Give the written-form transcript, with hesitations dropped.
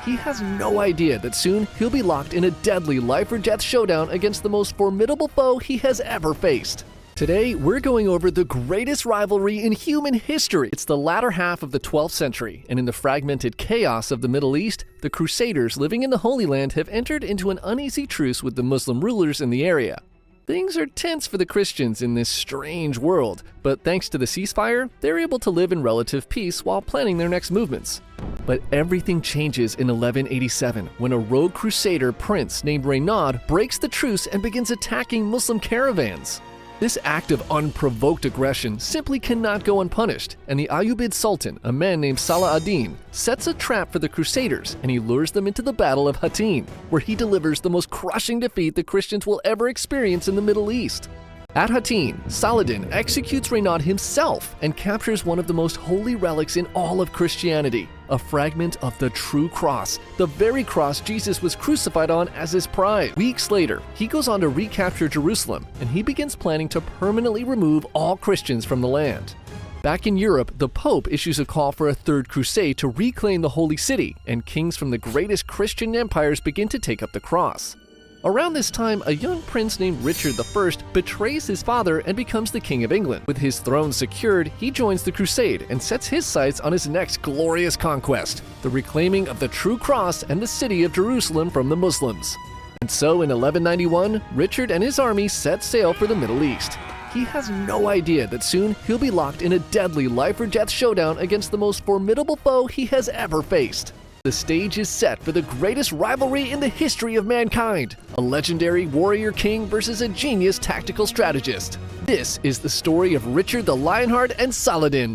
he has no idea that soon he'll be locked in a deadly life-or-death showdown against the most formidable foe he has ever faced. Today, we're going over the greatest rivalry in human history. It's the latter half of the 12th century, and in the fragmented chaos of the Middle East, the Crusaders living in the Holy Land have entered into an uneasy truce with the Muslim rulers in the area. Things are tense for the Christians in this strange world, but thanks to the ceasefire, they're able to live in relative peace while planning their next movements. But everything changes in 1187 when a rogue crusader prince named Renaud breaks the truce and begins attacking Muslim caravans. This act of unprovoked aggression simply cannot go unpunished, and the Ayyubid Sultan, a man named Saladin, sets a trap for the Crusaders and he lures them into the Battle of Hattin, where he delivers the most crushing defeat the Christians will ever experience in the Middle East. At Hattin, Saladin executes Renaud himself and captures one of the most holy relics in all of Christianity, a fragment of the true cross, the very cross Jesus was crucified on as his prize. Weeks later, he goes on to recapture Jerusalem, and he begins planning to permanently remove all Christians from the land. Back in Europe, the Pope issues a call for a third crusade to reclaim the Holy City, and kings from the greatest Christian empires begin to take up the cross. Around this time, a young prince named Richard I betrays his father and becomes the King of England. With his throne secured, he joins the crusade and sets his sights on his next glorious conquest, the reclaiming of the true cross and the city of Jerusalem from the Muslims. And so in 1191, Richard and his army set sail for the Middle East. He has no idea that soon he'll be locked in a deadly life-or-death showdown against the most formidable foe he has ever faced. The stage is set for the greatest rivalry in the history of mankind, a legendary warrior king versus a genius tactical strategist. This is the story of Richard the Lionheart and Saladin.